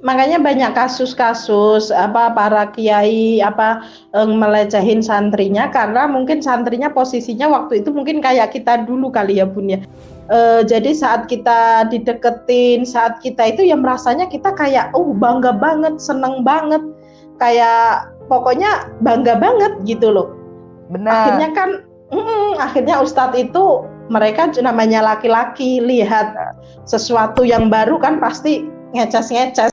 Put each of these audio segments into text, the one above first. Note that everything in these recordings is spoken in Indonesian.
makanya banyak kasus-kasus apa para kiai apa melecehin santrinya karena mungkin santrinya posisinya waktu itu mungkin kayak kita dulu kali ya Bun ya. Jadi saat kita dideketin, saat kita itu ya merasanya kita kayak bangga banget, seneng banget, kayak pokoknya bangga banget gitu loh. Benar. Akhirnya kan, akhirnya Ustadz itu mereka namanya laki-laki lihat sesuatu yang baru kan pasti ngeces-ngeces.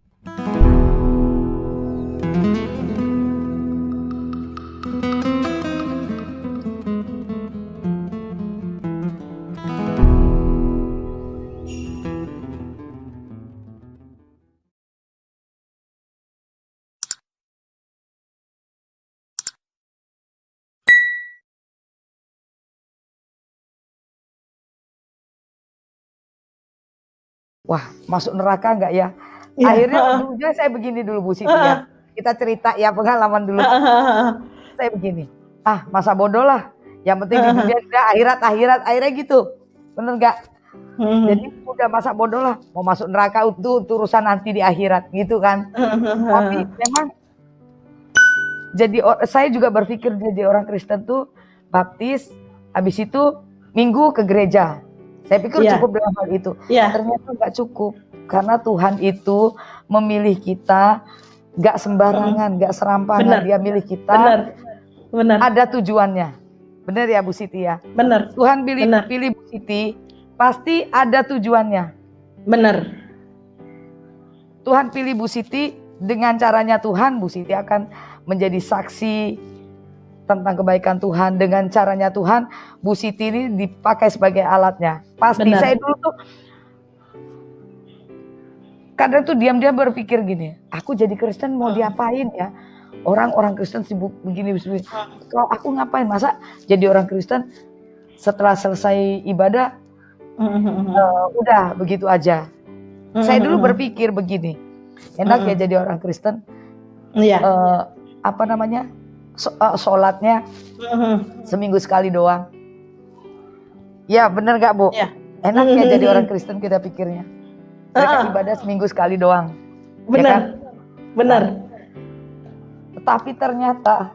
Wah, masuk neraka enggak ya? Ya, Akhirnya ujungnya saya begini dulu Bu Siti ya. Kita cerita ya pengalaman dulu. Saya begini, masa bodoh lah. Yang penting di dunia tidak akhirat akhirnya gitu. Bener nggak? Jadi udah masa bodoh lah. Mau masuk neraka itu urusan nanti di akhirat gitu kan. Tapi memang saya juga berpikir jadi orang Kristen tuh baptis, habis itu minggu ke gereja. Saya pikir cukup dengan hal itu. Ternyata nggak cukup. Karena Tuhan itu memilih kita nggak sembarangan, nggak serampangan. Dia milih kita. Benar. Ada tujuannya. Benar ya Bu Siti ya? Benar. Tuhan pilih Bu Siti, pasti ada tujuannya. Benar. Tuhan pilih Bu Siti, dengan caranya Tuhan, Bu Siti akan menjadi saksi tentang kebaikan Tuhan. Dengan caranya Tuhan, Bu Siti ini dipakai sebagai alatnya. Pasti. Benar. Saya dulu tuh kadang tuh diam-diam berpikir gini, aku jadi Kristen mau diapain ya? Orang-orang Kristen sibuk begini. Kalau aku ngapain? Masa jadi orang Kristen setelah selesai ibadah udah begitu aja. Saya dulu berpikir begini, enak ya jadi orang Kristen. Sholatnya seminggu sekali doang. Ya bener gak Bu? Enak ya jadi orang Kristen kita pikirnya. Mereka ibadah seminggu sekali doang. Benar. Ya kan? Benar. Tapi ternyata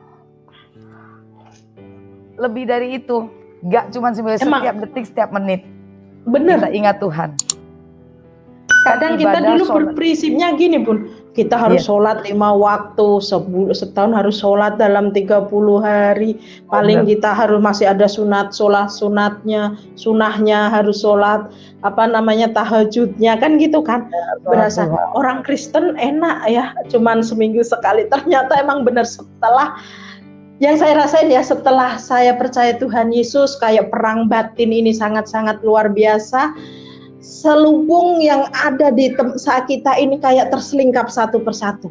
lebih dari itu. Gak cuma setiap detik, setiap menit. Benar. Kita ingat Tuhan. Kadang kita dulu berprinsipnya gini Bun, kita harus sholat 5 waktu, setahun harus sholat dalam 30 hari, paling kita harus masih ada sunatnya, sunahnya harus sholat, tahajudnya kan gitu kan. Berasa orang Kristen enak ya, cuman seminggu sekali. Ternyata emang benar setelah yang saya rasain ya, setelah saya percaya Tuhan Yesus, kayak perang batin ini sangat-sangat luar biasa. Selubung yang ada di saat kita ini kayak terselingkap satu persatu.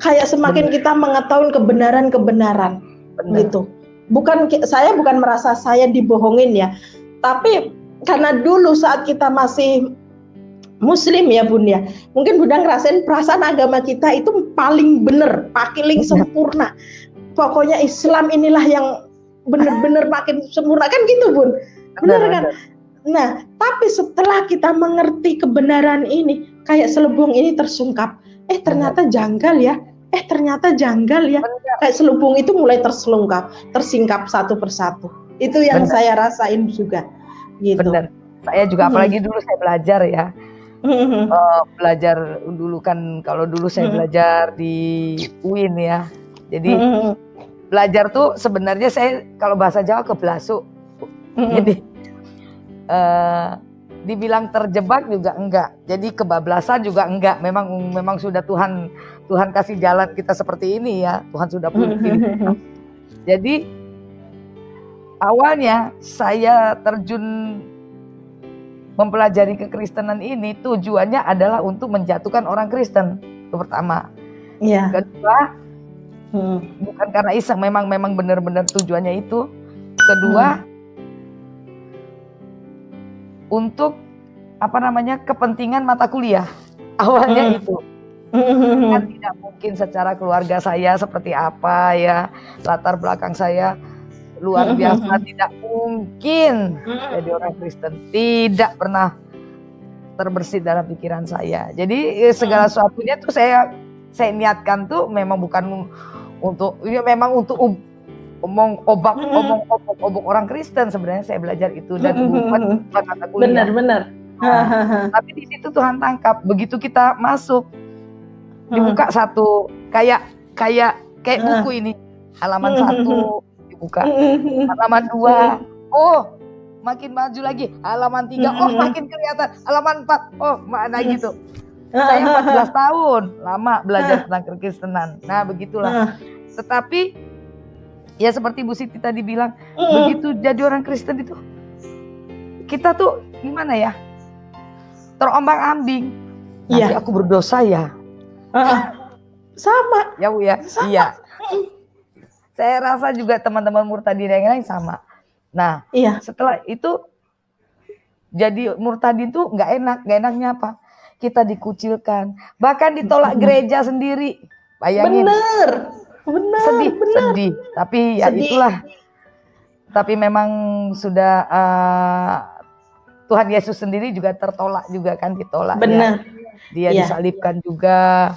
Kayak semakin kita mengetahui kebenaran-kebenaran gitu. Saya bukan merasa saya dibohongin ya. Tapi karena dulu saat kita masih Muslim ya Bun ya. Mungkin Bunda ngerasain perasaan agama kita itu paling benar, paling sempurna. Pokoknya Islam inilah yang benar-benar makin sempurna kan gitu Bun. Benar kan? Nah, tapi setelah kita mengerti kebenaran ini, kayak selubung ini tersungkap. Ternyata janggal ya. Kayak selubung itu mulai tersingkap satu persatu. Itu yang saya rasain juga. Gitu. Benar. Saya juga apalagi dulu saya belajar ya. Belajar dulu kan, kalau dulu saya belajar di UIN ya. Jadi belajar tuh sebenarnya saya kalau bahasa Jawa keblasuk. Jadi dibilang terjebak juga enggak, jadi kebablasan juga enggak. Memang sudah Tuhan kasih jalan kita seperti ini ya. Tuhan sudah pilih kita. Jadi awalnya saya terjun mempelajari kekristenan ini tujuannya adalah untuk menjatuhkan orang Kristen. Itu pertama. Kedua, bukan karena iseng, memang benar-benar tujuannya itu. Kedua, untuk kepentingan mata kuliah. Awalnya itu. Kan tidak mungkin secara keluarga saya seperti apa ya, latar belakang saya luar biasa, tidak mungkin jadi orang Kristen. Tidak pernah. terbersit dalam pikiran saya. Jadi segala sesuatunya tuh saya niatkan tuh memang bukan untuk, ya memang untuk omong obak orang Kristen. Sebenarnya saya belajar itu dan bukan kata kuliah. Benar. Tapi di situ Tuhan tangkap. Begitu kita masuk, dibuka satu kayak buku ini, halaman 1 dibuka, halaman 2 oh makin maju lagi, halaman 3 oh makin kelihatan, halaman 4 oh mana gitu. Saya 14 tahun lama belajar tentang kekristenan. Nah begitulah. Tetapi ya seperti Bu Siti tadi bilang, begitu jadi orang Kristen itu kita tuh gimana ya, terombang-ambing. Nanti aku berdosa ya. Sama. Ya Bu ya. Sama. Iya. Saya rasa juga teman-teman murtadin yang lain sama. Nah, setelah itu jadi murtadin tuh nggak enak. Nggak enaknya apa? Kita dikucilkan, bahkan ditolak gereja sendiri. Bayangin. Bener. Sedih. Tapi ya itulah. Tapi memang sudah Tuhan Yesus sendiri juga tertolak juga kan, ditolak. Benar. Ya. Dia disalibkan juga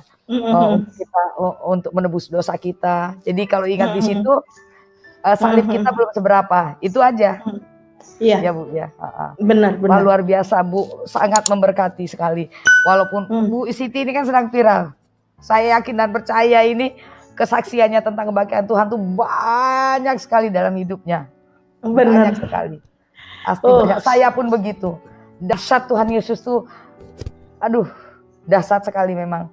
untuk menebus dosa kita. Jadi kalau ingat di situ salib kita belum seberapa. Itu aja. Iya. Ya Bu ya. Benar. Wah, luar biasa Bu, sangat memberkati sekali. Walaupun Bu Siti ini kan sedang viral. Saya yakin dan percaya ini kesaksiannya tentang kebahagiaan Tuhan tuh banyak sekali dalam hidupnya. Benar. Banyak sekali. Pasti banyak. Saya pun begitu. Dahsyat Tuhan Yesus tuh, aduh, dahsyat sekali memang.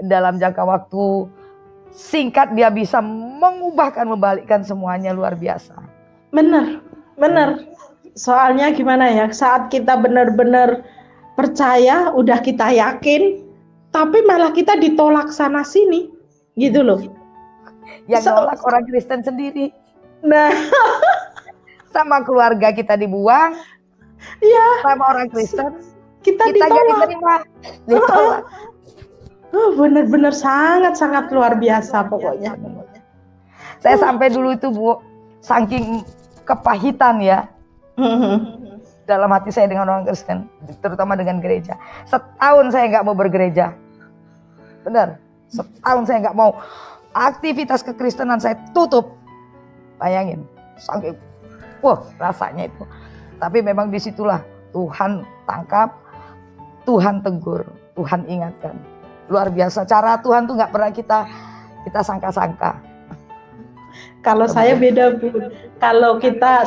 Dalam jangka waktu singkat dia bisa mengubahkan, membalikkan semuanya, luar biasa. Benar. Soalnya gimana ya, saat kita benar-benar percaya, udah kita yakin, tapi malah kita ditolak sana sini, gitu loh. Yang nolak orang Kristen sendiri. Nah, sama keluarga kita dibuang. Iya. Sama orang Kristen kita gak diterima. Ditolak. Benar-benar sangat luar biasa pokoknya. Saya sampai dulu itu Bu, saking kepahitan ya dalam hati saya dengan orang Kristen, terutama dengan gereja. Setahun saya nggak mau bergereja. Benar, setahun saya nggak mau. Aktivitas kekristenan saya tutup. Bayangin, saking rasanya itu. Tapi memang disitulah Tuhan tangkap, Tuhan tegur, Tuhan ingatkan. Luar biasa, cara Tuhan tuh nggak pernah kita sangka-sangka. Kalau saya beda Bu. Kalau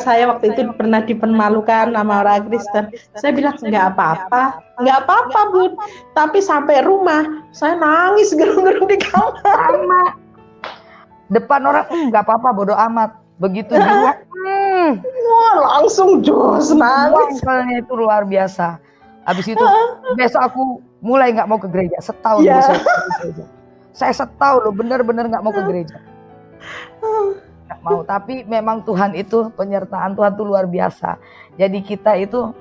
saya waktu itu pernah dipermalukan sama orang Kristen. Saya bilang nggak apa-apa Bu. Tapi sampai rumah saya nangis gerung-gerung di kamar. Sama. Depan orang nggak apa-apa, bodo amat. Begitu di luar, langsung jos nangis. Wangkelnya itu luar biasa. Habis itu besok aku mulai nggak mau ke gereja. Setahun saya ke gereja. Saya setahun loh bener-bener nggak mau ke gereja. Nggak mau. Tapi memang Tuhan itu, penyertaan Tuhan itu luar biasa. Jadi kita itu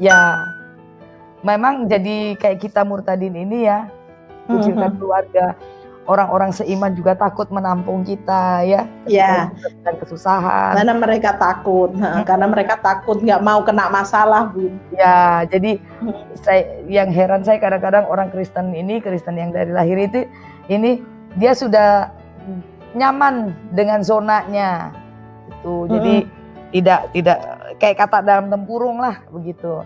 ya memang jadi kayak kita murtadin ini ya, kucilkan keluarga. Orang-orang seiman juga takut menampung kita ya. Ya. Dan kesusahan. Karena mereka takut nggak mau kena masalah Bu. Ya, jadi yang heran saya kadang-kadang orang Kristen yang dari lahir itu ini dia sudah nyaman dengan zonanya itu. Jadi tidak kayak kata dalam tempurung lah begitu.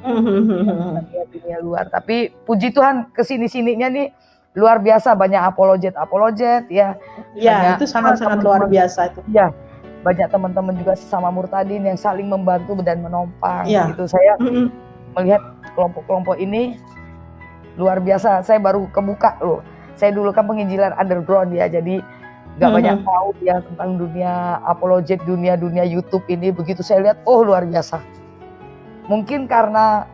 Dunia luar. Tapi puji Tuhan kesini-sininya nih luar biasa, banyak apologet ya. Ya, itu sangat-sangat luar biasa itu. Ya, banyak teman-teman juga sesama murtadin yang saling membantu dan menopang. Gitu. Saya melihat kelompok-kelompok ini luar biasa. Saya baru kebuka loh. Saya dulu kan penginjilan underground ya, jadi nggak banyak tahu ya tentang dunia apologet, dunia YouTube ini. Begitu saya lihat, luar biasa. Mungkin karena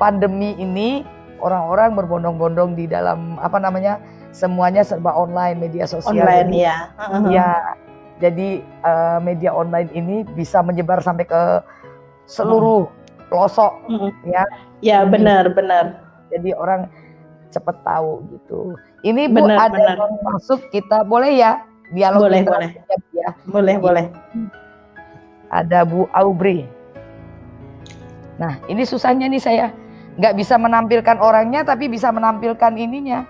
pandemi ini orang-orang berbondong-bondong di dalam semuanya serba online, media sosial. Online ya. Ya, jadi media online ini bisa menyebar sampai ke seluruh pelosok ya. Ya, benar. Jadi orang cepat tahu gitu. Ini Bu ada yang masuk, kita boleh ya dialog boleh. Ya. Boleh. Ada Bu Aubrey. Nah, ini susahnya nih saya. Nggak bisa menampilkan orangnya, tapi bisa menampilkan ininya.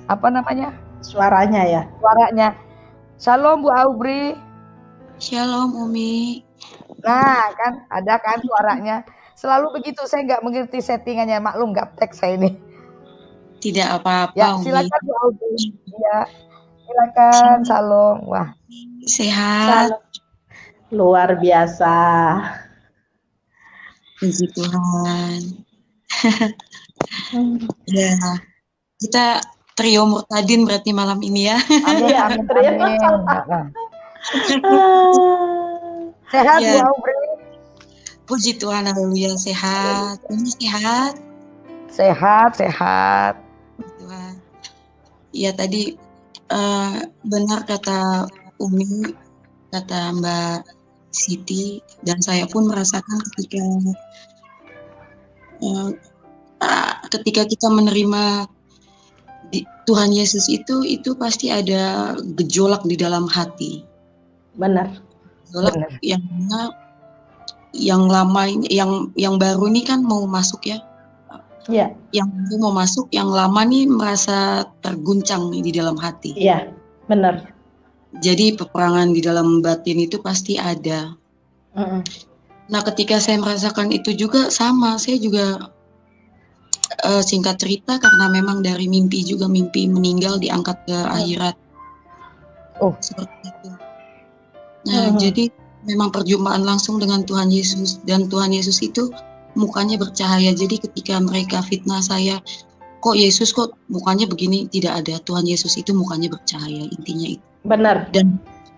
Apa namanya? Suaranya ya. Suaranya. Shalom Bu Aubri. Shalom Umi. Nah, kan ada kan suaranya. Selalu begitu, saya nggak mengerti settingannya. Maklum gaptek saya ini. Tidak apa-apa Ya, Umi. silakan Bu Aubri. Ya, silakan. Shalom. Wah, Sehat. Salam. Luar biasa. Puji Tuhan. Ya, kita trio Murtadin berarti malam ini ya. amin, Ya, amin, Tri. amin. Sehat Ya. Bu Aubri. Puji Tuhan, haleluya, sehat. Umi sehat. Sehat, sehat. Tuhan. Ya tadi benar kata Umi, kata Mbak Siti, dan saya pun merasakan ketika kita menerima Tuhan Yesus itu pasti ada gejolak di dalam hati. Benar. Gejolak yang mana yang lama ini, yang baru ini kan mau masuk ya. Iya. Yang baru mau masuk, yang lama nih merasa terguncang di dalam hati. Iya, benar. Jadi peperangan di dalam batin itu pasti ada. Nah, ketika saya merasakan itu juga sama, saya juga singkat cerita karena memang dari mimpi meninggal diangkat ke akhirat. Oh, seperti itu. Nah, jadi memang perjumpaan langsung dengan Tuhan Yesus, dan Tuhan Yesus itu mukanya bercahaya. Jadi ketika mereka fitnah saya, kok Yesus kok mukanya begini, tidak ada. Tuhan Yesus itu mukanya bercahaya, intinya itu. Benar.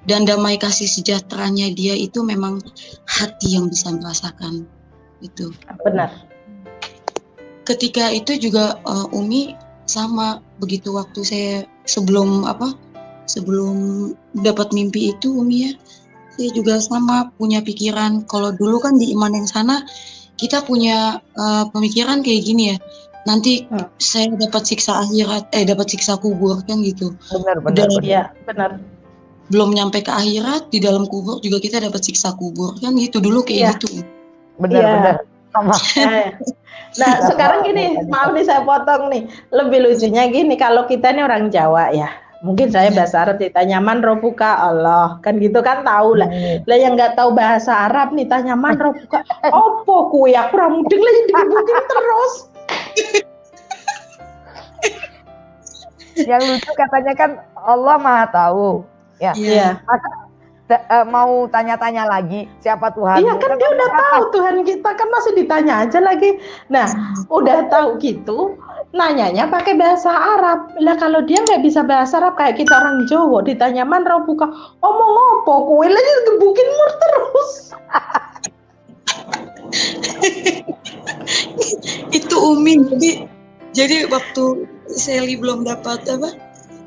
Dan damai kasih sejahteranya dia itu memang hati yang bisa merasakan itu. Benar. Ketika itu juga Umi sama begitu waktu saya sebelum dapat mimpi itu Umi ya, saya juga sama punya pikiran. Kalau dulu kan di iman yang sana kita punya pemikiran kayak gini ya, nanti saya dapat siksa akhirat, dapat siksa kubur kan gitu. Benar. Iya, benar. Belum nyampe ke akhirat, di dalam kubur juga kita dapat siksa kubur kan gitu dulu kayak gitu. Benar. Sama. Nah, sekarang gini, maaf nih saya potong nih. Lebih lucunya gini, kalau kita ini orang Jawa ya, mungkin saya bahasa Arab ditanya man robuka Allah, kan gitu kan tahu lah. Lah yang nggak tahu bahasa Arab nih tanya man robuka, opo kuwi aku ora mudeng lah digebukin terus. Yang lucu katanya kan Allah Maha tahu. Ya. Iya. Masa mau tanya-tanya lagi siapa Tuhan? Iya kan dia udah tahu Tuhan kita, kan masih ditanya aja lagi. Nah, udah tahu gitu, nanyanya pakai bahasa Arab. Lah kalau dia nggak bisa bahasa Arab kayak kita orang Jawa, ditanya man robuka, omong opo kowe lagi gebukin mur terus. Itu Umi, jadi waktu Sally belum dapat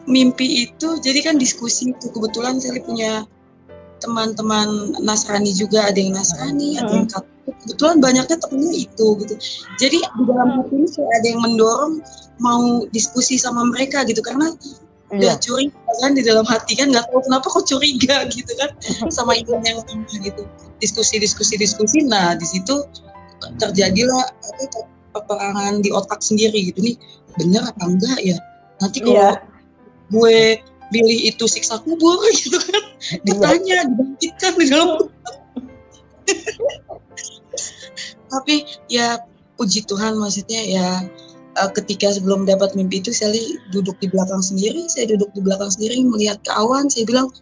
mimpi itu, jadi kan diskusi itu, kebetulan Sally punya teman-teman Nasrani juga, ada yang Nasrani, ada yang Katolik, kebetulan banyaknya temennya itu gitu. Jadi di dalam hati ini kayak ada yang mendorong mau diskusi sama mereka gitu, karena udah curiga kan di dalam hati kan, nggak tahu kenapa kok curiga gitu kan sama iman yang lama gitu. Diskusi. Nah di situ terjadilah peperangan di otak sendiri gitu, nih bener apa enggak ya, nanti kalau gue pilih itu siksa kubur gitu kan, ditanya, dibangkitkan di dalam tapi ya puji Tuhan, maksudnya ya ketika sebelum dapat mimpi itu saya duduk di belakang sendiri melihat ke awan, saya bilang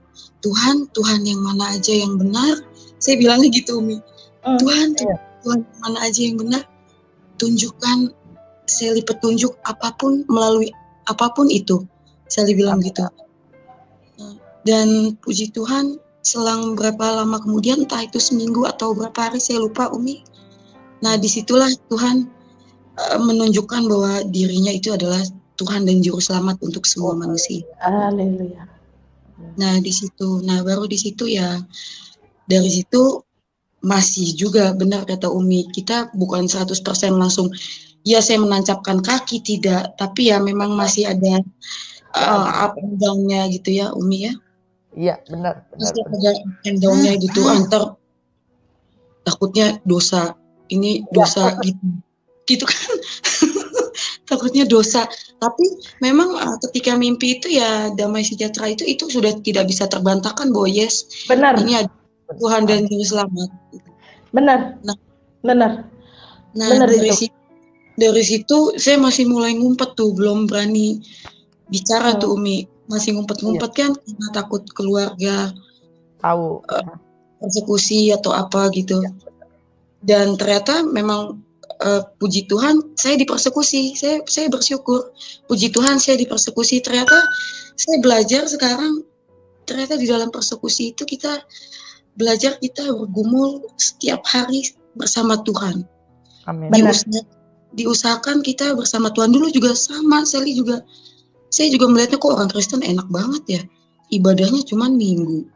Tuhan yang mana aja yang benar, saya bilangnya gitu Umi. Tuhan yang mana aja yang benar, tunjukkan Sally petunjuk apapun, melalui apapun itu, Sally bilang gitu. Dan puji Tuhan, selang berapa lama kemudian, entah itu seminggu atau berapa hari, saya lupa Umi. Nah disitulah Tuhan menunjukkan bahwa dirinya itu adalah Tuhan dan Juru Selamat untuk semua manusia. Haleluya. Nah baru di situ ya, dari situ masih juga benar kata Umi, kita bukan 100% langsung, ya saya menancapkan kaki, tidak, tapi ya memang masih ada up and down-nya gitu ya Umi ya. Iya benar. Masih ada up and down-nya gitu, antar takutnya dosa ini dosa gitu kan. Takutnya dosa. Tapi memang ketika mimpi itu ya damai sejahtera itu sudah tidak bisa terbantahkan bahwa yes, Benar. ini ada Tuhan dan Juru Selamat. Benar. Nah, benar. Nah, Benar dari situ saya masih mulai ngumpet tuh, belum berani bicara tuh Umi. Masih ngumpet-ngumpet kan karena takut keluarga Tahu. persekusi atau apa gitu. Dan ternyata memang puji Tuhan saya dipersekusi. Saya bersyukur. Puji Tuhan saya dipersekusi. Ternyata saya belajar sekarang, ternyata di dalam persekusi itu kita belajar, kita bergumul setiap hari bersama Tuhan. Amin. Diusahakan kita bersama Tuhan. Dulu juga sama, saya juga melihatnya kok orang Kristen enak banget ya, ibadahnya cuma minggu,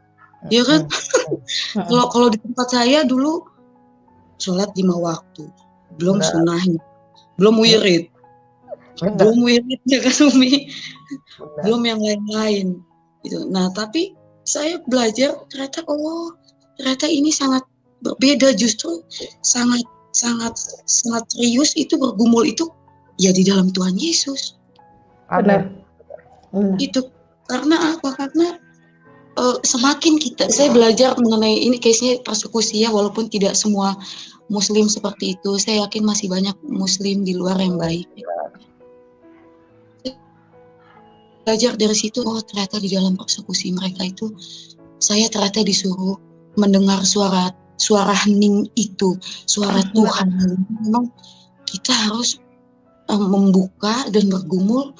ya kan? Kalau di tempat saya dulu sholat 5 waktu, belum sunahnya, belum wirid, ya kan Umi, belum yang lain-lain gitu. Nah tapi saya belajar ternyata ini sangat berbeda, justru sangat serius itu bergumul itu ya di dalam Tuhan Yesus. Benar. Itu karena apa? Karena semakin saya belajar mengenai ini case-nya persekusi ya, walaupun tidak semua Muslim seperti itu, saya yakin masih banyak Muslim di luar yang baik. Belajar dari situ, ternyata di dalam persekusi mereka itu saya ternyata disuruh mendengar suara hening itu, suara Tuhan. Memang kita harus membuka dan bergumul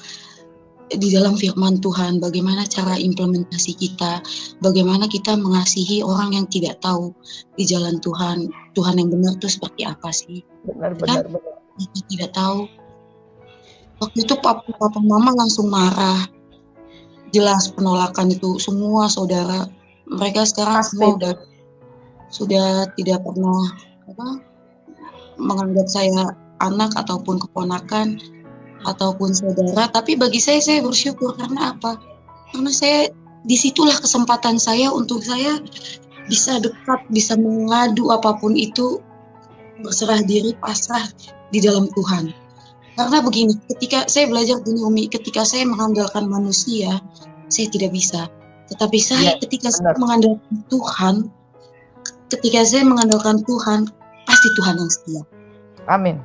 di dalam firman Tuhan, bagaimana cara implementasi kita, bagaimana kita mengasihi orang yang tidak tahu di jalan Tuhan yang benar itu seperti apa sih. Benar. Kita tidak tahu. Waktu itu papa mama langsung marah, jelas penolakan itu. Semua saudara mereka sekarang semua sudah tidak pernah menganggap saya anak ataupun keponakan ataupun saudara. Tapi bagi saya bersyukur. Karena apa? Karena disitulah kesempatan saya untuk saya bisa dekat, bisa mengadu apapun itu, berserah diri, pasrah di dalam Tuhan. Karena begini, ketika saya belajar gini Umi, ketika saya mengandalkan manusia, saya tidak bisa. Tetapi ketika saya mengandalkan Tuhan, pasti Tuhan yang setia. Amin.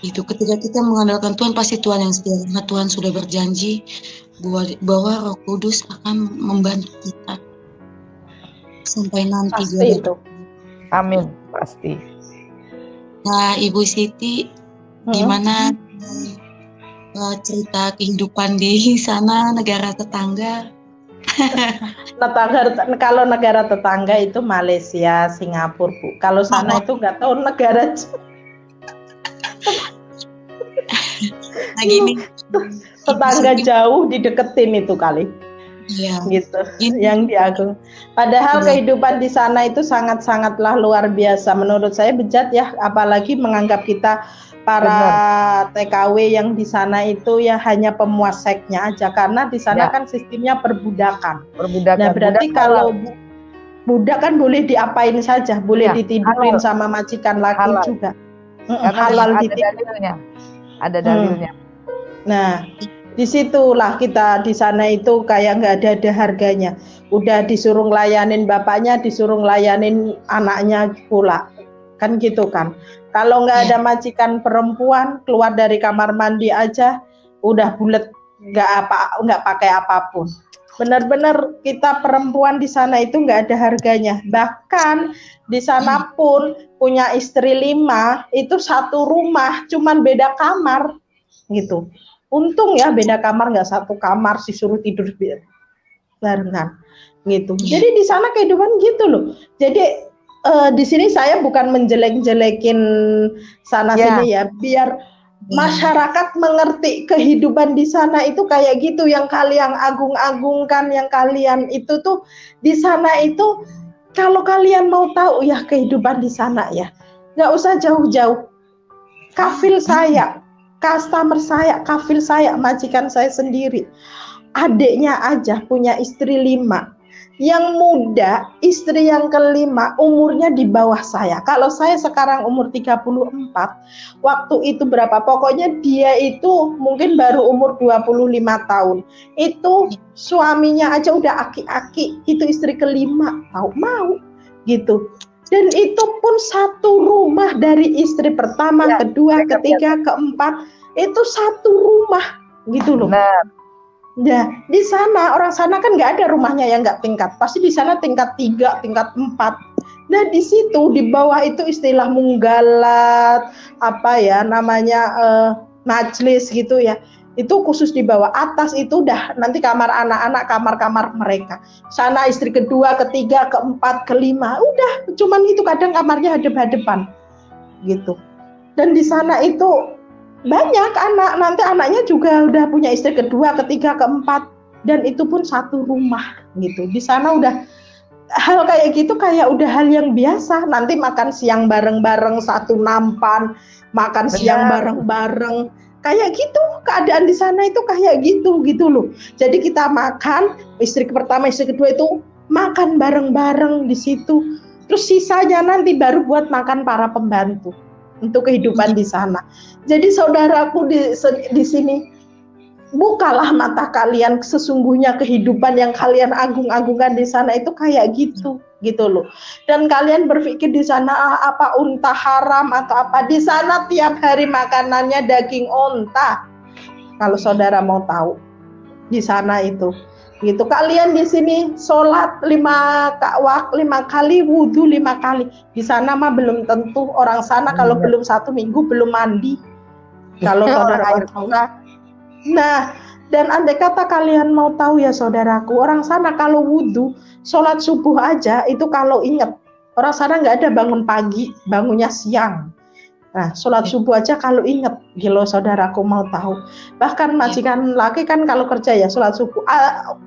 Itu ketika kita mengandalkan Tuhan, pasti Tuhan yang setia. Karena Tuhan sudah berjanji bahwa Roh Kudus akan membantu kita sampai nanti. Pasti itu. Amin, pasti. Nah, Ibu Siti, gimana cerita kehidupan di sana, negara tetangga? Kalau negara tetangga itu Malaysia, Singapura, Bu. Kalau sana itu nggak tahu negara. Nah gini, tetangga jauh dideketin itu kali. Iya. Gitu. Yang diagung. Padahal kehidupan di sana itu sangatlah luar biasa. Menurut saya bejat ya, apalagi menganggap kita para TKW yang di sana itu ya hanya pemuas seksnya aja, karena di sana kan sistemnya perbudakan. Nah berarti kalau budak kan boleh diapain saja, boleh ditidurin sama majikan laki juga. Halal ada dalilnya. Nah disitulah kita di sana itu kayak nggak ada harganya. Udah disuruh ngelayanin bapaknya, disuruh ngelayanin anaknya pula, kan gitu kan. Kalau nggak ada majikan perempuan, keluar dari kamar mandi aja udah bulet, nggak pakai apapun. Benar-benar kita perempuan di sana itu nggak ada harganya. Bahkan di sana pun punya istri 5, itu satu rumah, cuman beda kamar gitu. Untung ya beda kamar, nggak satu kamar disuruh tidur barengan gitu. Jadi di sana kehidupan gitu loh. Jadi di sini saya bukan menjelek-jelekin sana sini ya, biar masyarakat mengerti kehidupan di sana itu kayak gitu. Yang kalian agung-agungkan, yang kalian itu tuh di sana itu, kalau kalian mau tahu ya kehidupan di sana ya, nggak usah jauh-jauh. Kafil saya, customer saya, kafil saya, majikan saya sendiri, adiknya aja punya istri 5. Yang muda, istri yang kelima umurnya di bawah saya. Kalau saya sekarang umur 34, waktu itu berapa? Pokoknya dia itu mungkin baru umur 25 tahun. Itu suaminya aja udah aki-aki, itu istri kelima, tahu mau gitu. Dan itu pun satu rumah dari istri pertama, kedua, ketiga, keempat, itu satu rumah gitu loh. Ya, di sana orang sana kan nggak ada rumahnya yang nggak tingkat, pasti di sana tingkat 3, tingkat 4. Nah di situ di bawah itu istilah munggalat, apa ya namanya majlis gitu ya. Itu khusus di bawah, atas itu udah nanti kamar anak-anak, kamar-kamar mereka. Sana istri kedua, ketiga, keempat, kelima, udah cuman itu kadang kamarnya hadap-hadapan gitu. Dan di sana itu banyak anak, nanti anaknya juga udah punya istri kedua, ketiga, keempat, dan itu pun satu rumah gitu. Di sana udah hal kayak gitu kayak udah hal yang biasa. Nanti makan siang bareng-bareng satu nampan, makan siang bareng-bareng, kayak gitu. Keadaan di sana itu kayak gitu loh. Jadi kita makan, istri pertama, istri kedua itu makan bareng-bareng di situ. Terus sisanya nanti baru buat makan para pembantu untuk kehidupan di sana. Jadi saudaraku di sini, bukalah mata kalian, sesungguhnya kehidupan yang kalian agung-agungkan di sana itu kayak gitu loh. Dan kalian berpikir di sana apa unta haram atau apa? Di sana tiap hari makanannya daging unta. Kalau saudara mau tahu, di sana itu. Gitu. Kalian di sini sholat 5 kali, wudhu 5 kali. Di sana mah belum tentu. Orang sana kalau belum 1 minggu belum mandi. Kalau saudara mau tahu. Nah, dan andai kata kalian mau tahu ya saudaraku, orang sana kalau wudhu, sholat subuh aja itu kalau ingat. Orang sana nggak ada bangun pagi, bangunnya siang. Nah, sholat subuh aja kalau inget, gila saudaraku mau tahu. Bahkan majikan laki kan kalau kerja ya sholat subuh,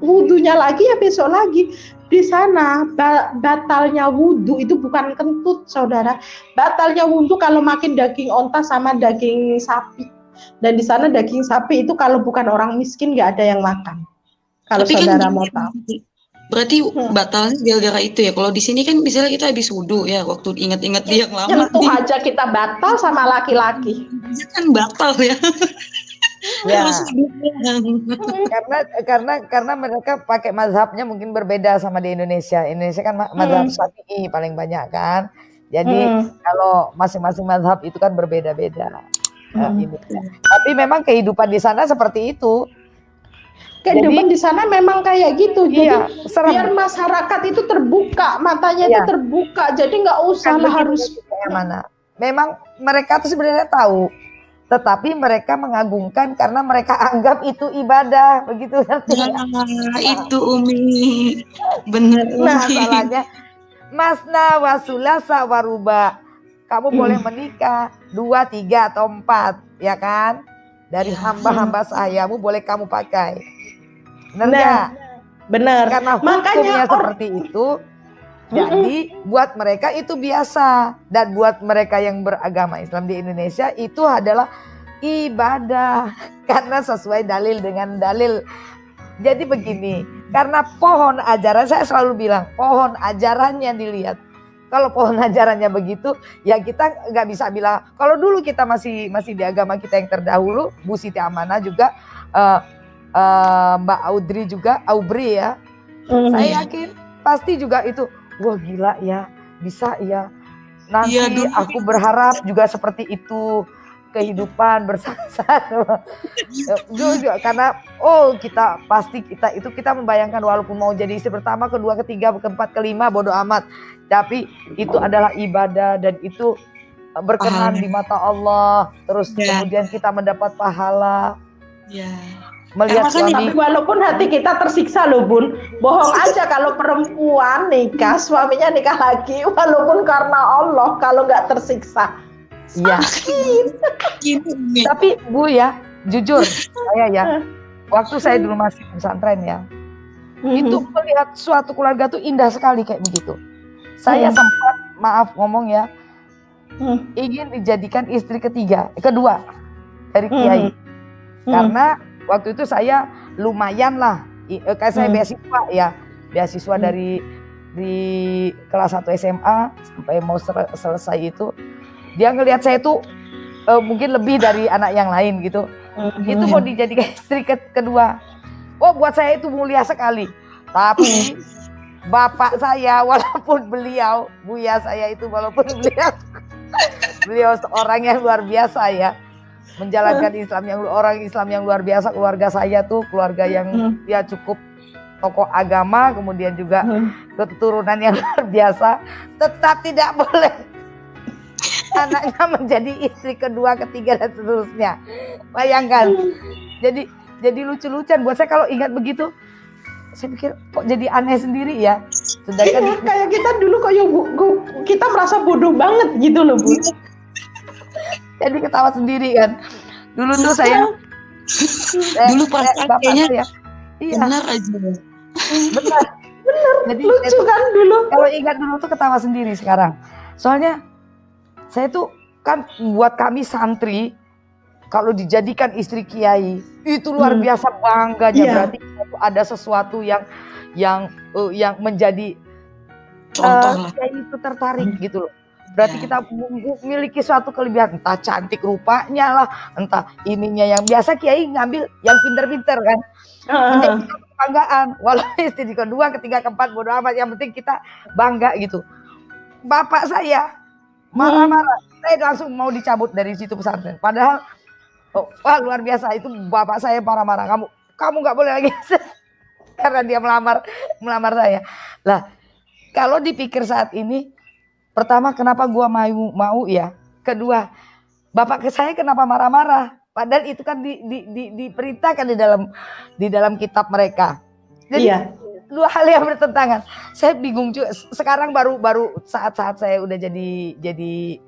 wudhunya lagi ya besok lagi. Di sana batalnya wudhu itu bukan kentut saudara. Batalnya wudhu kalau makin daging onta sama daging sapi. Dan di sana daging sapi itu kalau bukan orang miskin nggak ada yang makan. Kalau tapi saudara kan mau tahu. Berarti batalnya gara-gara itu ya. Kalau di sini kan misalnya kita habis wudhu ya, waktu ingat-ingat dia yang lama. Tentu aja kita batal sama laki-laki. Kan batal ya. Ya. karena mereka pakai mazhabnya mungkin berbeda sama di Indonesia. Indonesia kan mazhab Syafi'i paling banyak kan. Jadi kalau masing-masing mazhab itu kan berbeda-beda. Tapi memang kehidupan di sana seperti itu. Kehidupan di sana memang kayak gitu. Jadi biar masyarakat itu terbuka, matanya itu terbuka. Jadi nggak usah lah harus mana. Memang mereka tuh sebenarnya tahu, tetapi mereka mengagungkan karena mereka anggap itu ibadah, begitu. Itu Umi, benar. Nah, salahnya masna wasulasa waruba. Kamu boleh menikah 2, 3 atau 4, ya kan? Dari hamba-hamba sayamu boleh kamu pakai. Benar. Benar. Karena hukumnya seperti itu, jadi buat mereka itu biasa. Dan buat mereka yang beragama Islam di Indonesia itu adalah ibadah. Karena sesuai dalil dengan dalil. Jadi begini, karena pohon ajaran, saya selalu bilang, pohon ajarannya dilihat. Kalau pohon ajarannya begitu, ya kita nggak bisa bilang. Kalau dulu kita masih di agama kita yang terdahulu, Bu Siti Amanah juga, Mbak Audrey juga, Aubri ya. Saya yakin pasti juga itu, wah gila ya, bisa ya. Nanti aku berharap juga seperti itu kehidupan bersama-sama. Karena kita pasti kita membayangkan walaupun mau jadi istri pertama, kedua, ketiga, keempat, kelima, bodo amat. Tapi itu adalah ibadah dan itu berkenan di mata Allah. Terus kemudian kita mendapat pahala. Melihat tapi walaupun hati kita tersiksa loh Bun, bohong aja kalau perempuan nikah, suaminya nikah lagi, walaupun karena Allah, kalau nggak tersiksa. Iya. Tapi Bu ya, jujur saya ya, waktu saya dulu masih pesantren ya, itu melihat suatu keluarga tuh indah sekali kayak begitu. Saya sempat, maaf ngomong ya, ingin dijadikan istri kedua dari kiai, karena waktu itu saya lumayan lah, kayak saya beasiswa ya, beasiswa dari kelas 1 SMA sampai mau selesai itu, dia ngelihat saya tuh mungkin lebih dari anak yang lain gitu. Itu mau dijadikan istri kedua. Oh, buat saya itu mulia sekali. Tapi bapak saya, walaupun beliau, buya saya itu walaupun beliau seorang yang luar biasa ya, menjalankan orang Islam yang luar biasa. Keluarga saya tuh keluarga yang dia cukup tokoh agama, kemudian juga keturunan yang luar biasa, tetap tidak boleh anaknya menjadi istri kedua, ketiga dan seterusnya. Bayangkan. Jadi lucu-lucuan buat saya kalau ingat begitu. Saya pikir kok jadi aneh sendiri ya. Sedangkan kayak kita dulu kita merasa bodoh banget gitu loh, Bu. Jadi ketawa sendiri kan. Dulu tuh saya dulu kayaknya iya. Benar aja. Benar. Jadi lucu kan dulu. Kalau ingat dulu tuh ketawa sendiri sekarang. Soalnya saya tuh kan buat kami santri, kalau dijadikan istri kiai itu luar biasa bangganya. Berarti ada sesuatu yang menjadi kiai itu tertarik gitu loh. Berarti kita memiliki suatu kelebihan, entah cantik rupanya lah, entah ininya. Yang biasa kiai ngambil yang pinter-pinter kan. Menjadi kebanggaan. Walau istri kedua, ketiga, keempat bodo amat, yang penting kita bangga gitu. Bapak saya marah-marah, saya langsung mau dicabut dari situ pesantren. Padahal wah luar biasa, itu bapak saya marah-marah. Kamu nggak boleh lagi karena dia melamar saya. Lah, kalau dipikir saat ini, pertama kenapa gua mau ya? Kedua, bapak ke saya kenapa marah-marah? Padahal itu kan diperintahkan di dalam kitab mereka. Jadi dua hal yang bertentangan. Saya bingung juga. Sekarang baru saat saya udah jadi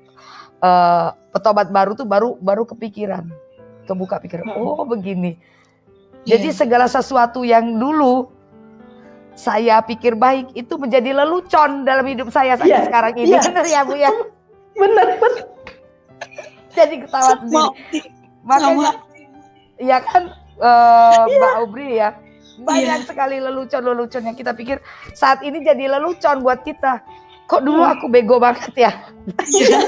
petobat baru tuh baru kepikiran, kebuka pikiran. Oh begini. Jadi segala sesuatu yang dulu saya pikir baik itu menjadi lelucon dalam hidup saya sekarang ini. Benar ya Bu ya? Benar. Jadi ketawa sendiri. Makanya ya kan Mbak Ubri ya, banyak sekali lelucon yang kita pikir saat ini jadi lelucon buat kita. Kok dulu aku bego banget ya? Iya,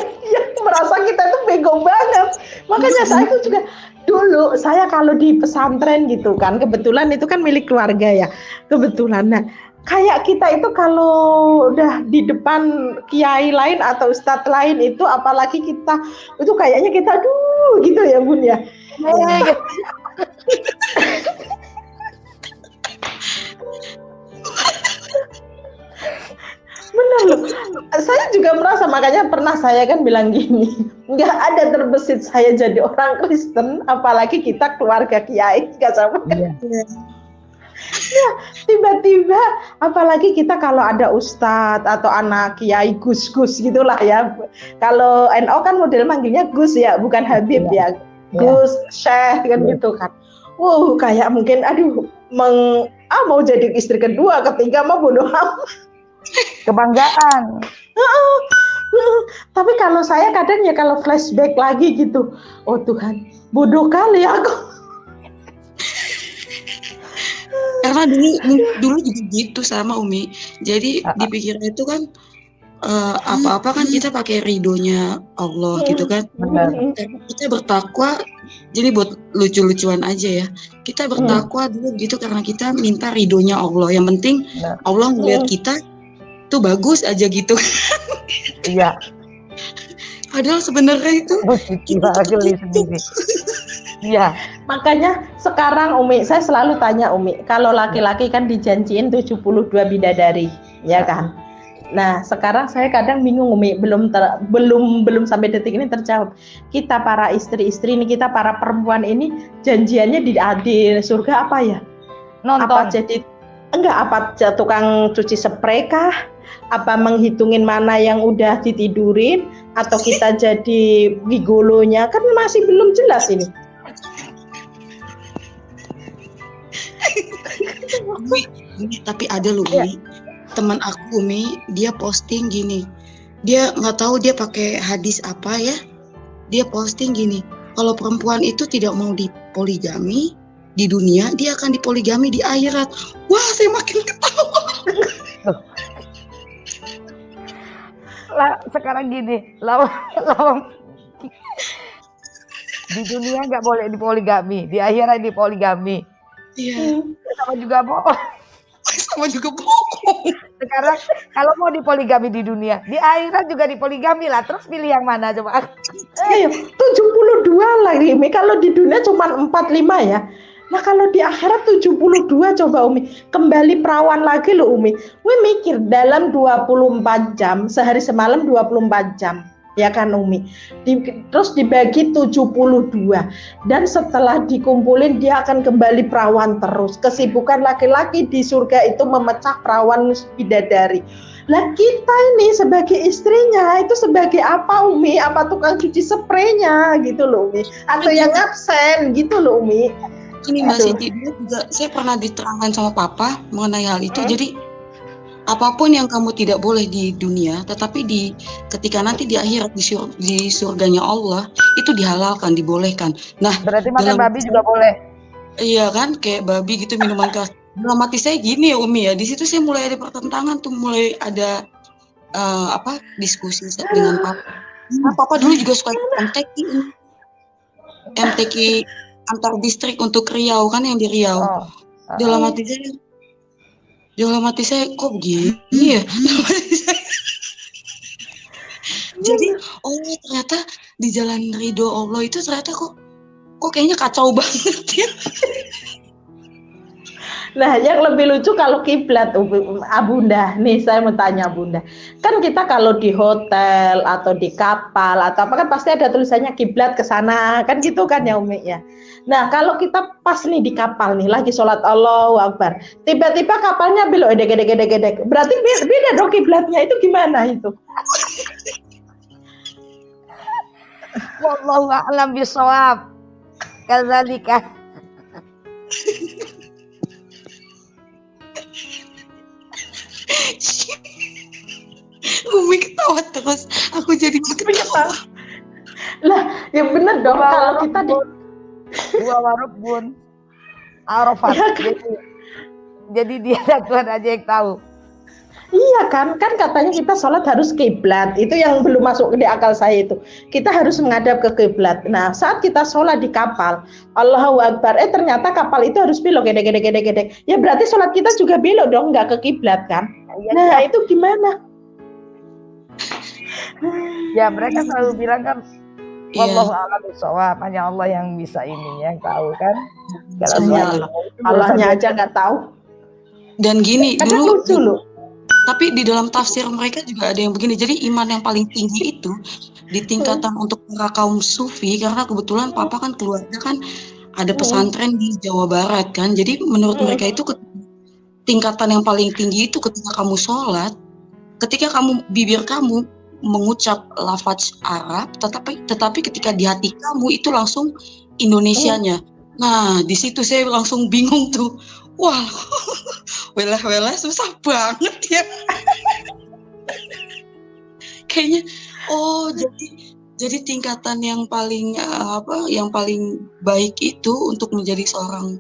merasa kita tuh bego banget. Makanya saya tuh juga dulu, saya kalau di pesantren gitu kan, kebetulan itu kan milik keluarga ya, kebetulan. Nah, kayak kita itu kalau udah di depan kiai lain atau ustadz lain itu, apalagi kita itu kayaknya kita aduh gitu ya Bun ya. Benar loh. Saya juga merasa, makanya pernah saya kan bilang gini, nggak ada terbesit saya jadi orang Kristen, apalagi kita keluarga kiai, nggak sama. Ya, tiba-tiba apalagi kita kalau ada ustadz atau anak kiai Gus gitulah ya. Kalau NO kan model manggilnya Gus ya, bukan Habib ya. Gus, Syekh kan gitu kan. Kayak mungkin aduh mau jadi istri kedua, ketiga mah bodoh amat. Kebanggaan. Tapi kalau saya kadang ya kalau flashback lagi gitu, oh Tuhan, bodoh kali aku. Karena dulu juga gitu sama Umi. Jadi dipikirnya itu kan apa-apa kan kita pakai ridhonya Allah gitu kan. Karena kita bertakwa, jadi buat lucu-lucuan aja ya. Kita bertakwa dulu gitu karena kita minta ridhonya Allah. Yang penting Allah melihat kita tuh bagus aja gitu. Iya. Padahal sebenarnya itu Iya. Makanya sekarang Umi, saya selalu tanya Umi, kalau laki-laki kan dijanjiin 72 bidadari, ya kan? Nah, sekarang saya kadang bingung Umi, belum sampai detik ini terjawab. Kita para istri-istri ini, kita para perempuan ini janjiannya di surga apa ya? Nonton. Apa tukang cuci spray kah? Apa menghitungin mana yang udah ditidurin? Atau kita jadi gigolonya? Kan masih belum jelas ini. Umi, tapi ada loh Umi, teman aku Umi, dia posting gini, dia nggak tahu dia pakai hadis apa ya, dia posting gini, kalau perempuan itu tidak mau dipoligami di dunia, dia akan dipoligami di akhirat. Wah, saya makin ketawa. sekarang gini, lawang di dunia nggak boleh dipoligami, di akhirat dipoligami. Iya. Sama juga bohong. Sama juga bohong. Sekarang kalau mau dipoligami di dunia, di akhirat juga dipoligami lah. Terus pilih yang mana coba? Ayo, 72 lah Umi. Kalau di dunia cuma 45 ya. Nah kalau di akhirat 72 coba Umi. Kembali perawan lagi loh Umi. Umi mikir dalam 24 jam, sehari semalam 24 jam. Ya kan Umi. Terus dibagi 72. Dan setelah dikumpulin dia akan kembali perawan terus. Kesibukan laki-laki di surga itu memecah perawan bidadari. Lah kita ini sebagai istrinya itu sebagai apa Umi? Apa tukang cuci spraynya gitu loh Umi? Atau yang absen gitu loh Umi? Ini Mbak Siti juga saya pernah diterangkan sama Papa mengenai hal itu. Jadi apapun yang kamu tidak boleh di dunia, tetapi ketika nanti di akhirat di surganya Allah itu dihalalkan, dibolehkan. Nah, berarti makan babi juga boleh. Iya kan, kayak babi gitu minuman keras. Dalam hati saya gini ya Umi ya, di situ saya mulai ada pertentangan tuh, mulai ada diskusi dengan Papa. Nah, Papa dulu juga suka MTQ antar distrik untuk Riau kan, yang di Riau. Dalam hati saya kok begini ya. Jadi ternyata di jalan ridho Allah itu ternyata kok kayaknya kacau banget ya. Nah, yang lebih lucu kalau kiblat, Bunda. Nih, saya mau tanya Bunda. Kan kita kalau di hotel atau di kapal atau apa kan pasti ada tulisannya kiblat ke sana, kan gitu kan ya Umi ya. Nah, kalau kita pas nih di kapal nih lagi sholat Allahu Akbar, tiba-tiba kapalnya belok edek. Berarti beda dong kiblatnya, itu gimana itu? Wallahu a'lam bishawab. Kadzalika. Umi ketawa terus, aku jadi ketawa. Lah, ya bener dong kalau kita di dua warung bun Arafat. Jadi dia dan Tuhan aja yang tahu. Iya kan katanya kita sholat harus kiblat. Itu yang belum masuk di akal saya itu. Kita harus menghadap ke kiblat. Nah, saat kita sholat di kapal, Allahu Akbar, ternyata kapal itu harus belok gede. Ya berarti sholat kita juga belok dong, nggak ke kiblat kan? Nah, itu gimana? Ya mereka selalu bilang kan, wallahu a'lam bishawab, hanya Allah yang bisa ini, yang tahu kan. Allahnya aja nggak tahu. Dan gini dulu lucu loh. Tapi di dalam tafsir mereka juga ada yang begini. Jadi iman yang paling tinggi itu di tingkatan untuk para kaum sufi, karena kebetulan Papa kan keluarga kan ada pesantren di Jawa Barat kan. Jadi menurut mereka itu tingkatan yang paling tinggi itu ketika kamu sholat, ketika bibir kamu mengucap lafaz Arab, tetapi ketika di hati kamu itu langsung Indonesianya. Nah, di situ saya langsung bingung tuh. Wah, welah susah banget ya. Kayaknya, jadi tingkatan yang paling yang paling baik itu untuk menjadi seorang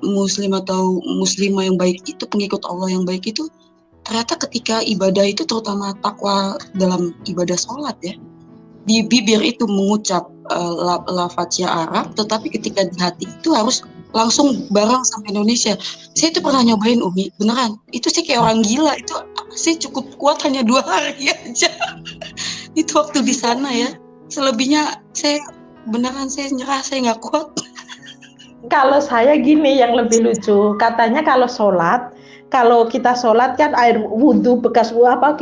muslim atau muslimah yang baik itu, pengikut Allah yang baik itu, ternyata ketika ibadah itu, terutama takwa dalam ibadah sholat ya, di bibir itu mengucap lafaznya Arab, tetapi ketika di hati itu harus langsung bareng sama Indonesia. Saya itu pernah nyobain Umi, beneran. Itu sih kayak orang gila, itu saya cukup kuat hanya 2 hari aja. Itu waktu di sana ya. Selebihnya saya nyerah, saya nggak kuat. Kalau saya gini yang lebih lucu, katanya kalau kita sholat kan air wudhu bekas muka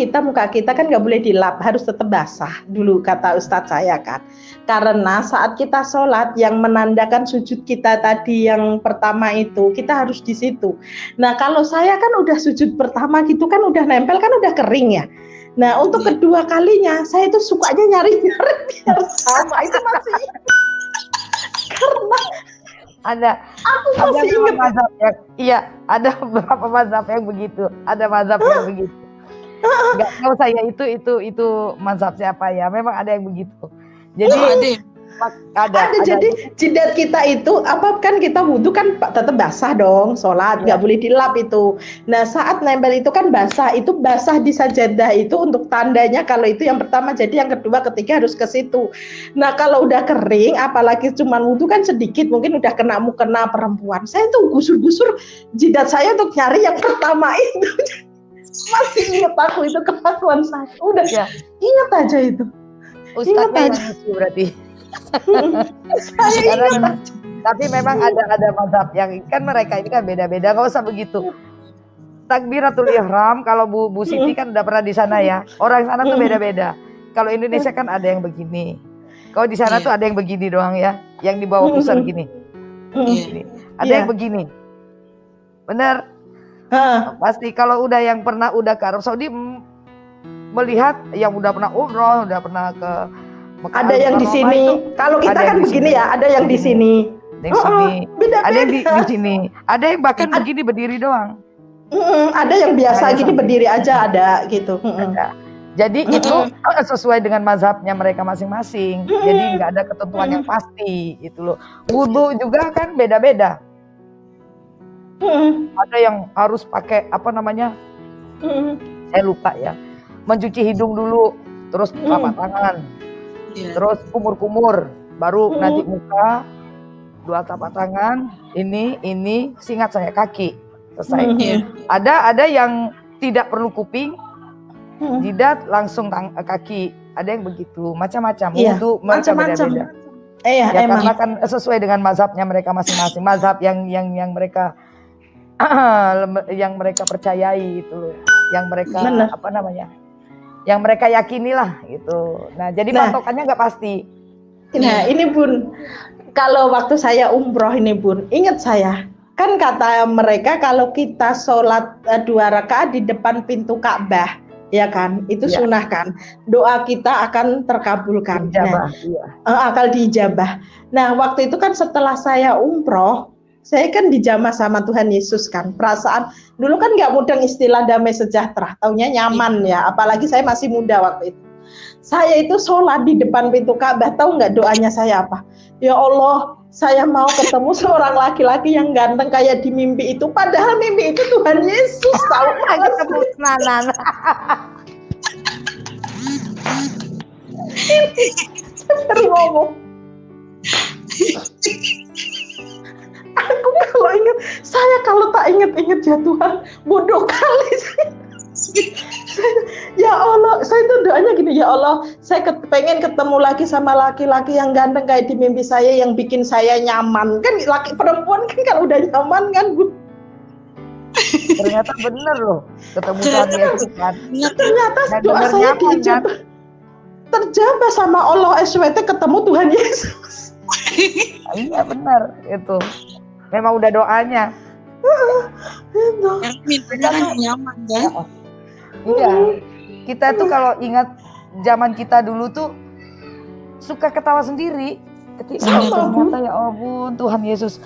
kita kan nggak boleh dilap, harus tetap basah dulu kata Ustadz saya kan. Karena saat kita sholat yang menandakan sujud kita tadi yang pertama itu kita harus di situ. Nah kalau saya kan udah sujud pertama gitu kan udah nempel kan udah kering ya. Nah untuk kedua kalinya saya itu sukanya nyari biar sama itu masih karena ada mazhab yang ada beberapa mazhab yang begitu, ada mazhab yang begitu. Nggak tahu saya itu mazhab siapa ya, memang ada yang begitu. Jadi Ada. Jadi jidat kita itu apa kan kita wudhu kan tetap basah dong, sholat nggak boleh dilap itu. Nah saat nempel itu kan basah, itu basah di sajadah itu untuk tandanya kalau itu yang pertama. Jadi yang kedua ketiga harus ke situ. Nah kalau udah kering, apalagi cuman wudhu kan sedikit, mungkin udah kena mukena perempuan. Saya tuh gusur-gusur jidat saya untuk nyari yang pertama itu. Masih ingat aku itu kelakuan saya. Udah ingat aja itu. Ustadznya yang lucu berarti. Tapi memang ada mazhab yang kan mereka ini kan beda-beda, nggak usah begitu. Takbiratul ihram kalau Bu Siti kan udah pernah di sana ya. Orang sana tuh beda-beda. Kalau Indonesia kan ada yang begini. Kalau di sana tuh ada yang begini doang ya, yang di bawah pusar gini. Ada yang begini. Benar. Pasti kalau udah ke Arab Saudi melihat yang udah pernah umroh, udah pernah ke Mekah, ada yang di sini. Kalau kita kan begini ya, ada yang di sini. Ada yang di sini. Ada yang bahkan begini berdiri doang. Ada yang biasa gini berdiri aja ada gitu. Jadi itu sesuai dengan mazhabnya mereka masing-masing. Jadi nggak ada ketentuan yang pasti gitu loh. Wudu juga kan beda-beda. Ada yang harus pakai apa namanya? Saya lupa ya. Mencuci hidung dulu, terus telapak tangan, terus kumur-kumur, baru nanti muka, 2 telapak tangan, ini, seingat saya kaki, selesai. Ada yang tidak perlu kuping, jidat langsung kaki, ada yang begitu, macam-macam. Wudu mereka beda-beda. Ya karena kan sesuai dengan mazhabnya mereka masing-masing, mazhab yang mereka yang mereka percayai itu, yang mereka apa namanya? Yang mereka yakini lah gitu. Nah jadi patokannya nggak pasti. Nah ini Bun, kalau waktu saya umroh ini Bun, ingat saya kan kata mereka kalau kita sholat 2 rakaat di depan pintu Ka'bah, ya kan, itu sunnah kan, doa kita akan terkabulkan. Akan diijabah. Nah waktu itu kan setelah saya umroh, saya kan dijamah sama Tuhan Yesus kan. Perasaan dulu kan nggak mudeng istilah damai sejahtera, taunya nyaman ya. Apalagi saya masih muda waktu itu. Saya itu sholat di depan pintu Ka'bah, tahu nggak doanya saya apa? Ya Allah, saya mau ketemu seorang laki-laki yang ganteng kayak di mimpi itu. Padahal mimpi itu Tuhan Yesus tahu. Ketemu tenanan. Baru ngomong. Aku kalau ingat, saya kalau tak ingat-ingat ya Tuhan, bodoh kali saya. Ya Allah, saya tuh doanya gini, ya Allah, saya pengen ketemu lagi sama laki-laki yang ganteng kayak di mimpi saya, yang bikin saya nyaman. Kan laki perempuan kan kalau udah nyaman kan, Bu. Ternyata bener loh, ketemu Tuhan Yesus kan. Ternyata doa saya dijabah. Terjabah sama Allah SWT ketemu Tuhan Yesus. Iya benar itu. Memang udah doanya. Mintanya kan nyaman kan? Iya. Kita tuh kalau ingat zaman kita dulu tuh suka ketawa sendiri. Ketika ternyata ya ampun Tuhan Yesus.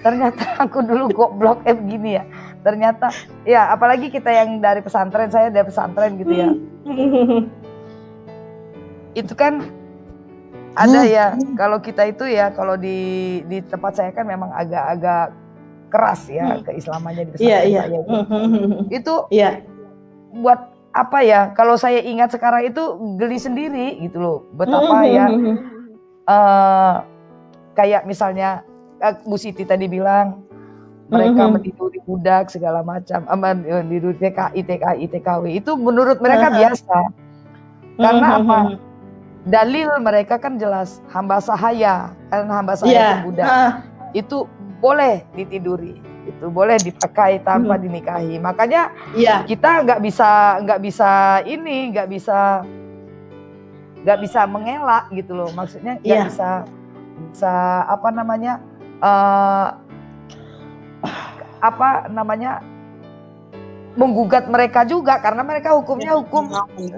Ternyata aku dulu goblok begini ya. Ternyata ya apalagi kita yang dari pesantren, saya dari pesantren gitu ya. Itu kan ada ya, kalau kita itu ya, kalau di tempat saya kan memang agak-agak keras ya keislamannya di pesantren saya itu buat apa ya, kalau saya ingat sekarang itu geli sendiri gitu loh, betapa ya kayak misalnya Bu Siti tadi bilang mereka meniduri budak segala macam, meniduri TKI, TKW itu menurut mereka biasa karena apa? Dalil mereka kan jelas hamba sahaya, kan hamba sahaya itu budak, itu boleh ditiduri, itu boleh dipakai tanpa dinikahi. Makanya kita nggak bisa mengelak gitu loh, maksudnya nggak bisa menggugat mereka juga karena mereka hukumnya hukum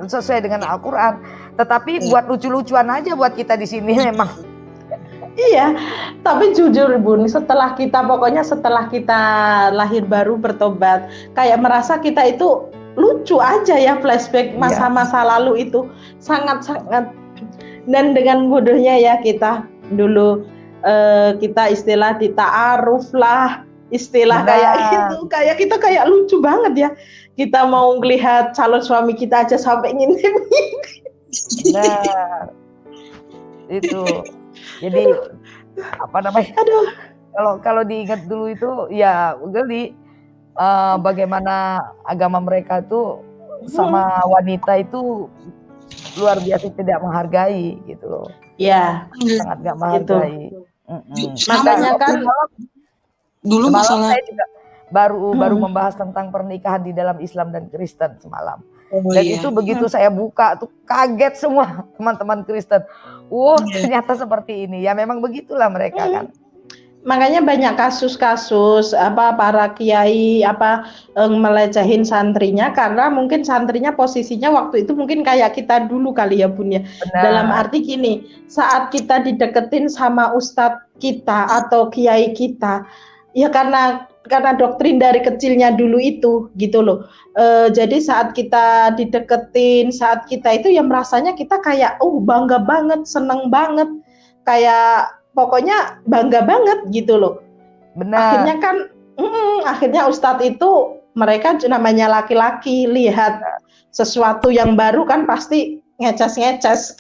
sesuai dengan Al-Quran. Tetapi buat lucu-lucuan aja buat kita di sini memang. Iya, tapi jujur Bun, setelah kita lahir baru bertobat, kayak merasa kita itu lucu aja ya, flashback masa-masa lalu itu sangat-sangat. Dan dengan bodohnya ya kita Dulu kita istilah dita'aruf lah, istilah Benar. kayak gitu, kayak kita kayak lucu banget ya. Kita mau ngelihat calon suami kita aja sampai ngintip. Benar. Itu. Jadi apa namanya? Aduh. Kalau diingat dulu itu ya geli. Bagaimana agama mereka itu sama wanita itu luar biasa tidak menghargai gitu loh. Ya, Sangat gak menghargai. makanya kan dulu semalam masalah saya juga baru membahas tentang pernikahan di dalam Islam dan Kristen semalam. Dan itu begitu saya buka tuh kaget semua teman-teman Kristen. Ternyata seperti ini. Ya memang begitulah mereka kan. Makanya banyak kasus-kasus para kiai melecehin santrinya karena mungkin santrinya posisinya waktu itu mungkin kayak kita dulu kali ya Bun ya. Benar. Dalam arti gini, saat kita dideketin sama ustadz kita atau kiai kita, ya karena doktrin dari kecilnya dulu itu gitu loh. Jadi saat kita dideketin, saat kita itu ya merasanya kita kayak bangga banget, seneng banget, kayak pokoknya bangga banget gitu loh. Benar. Akhirnya ustadz itu mereka namanya laki-laki lihat sesuatu yang baru kan pasti ngeces-ngeces.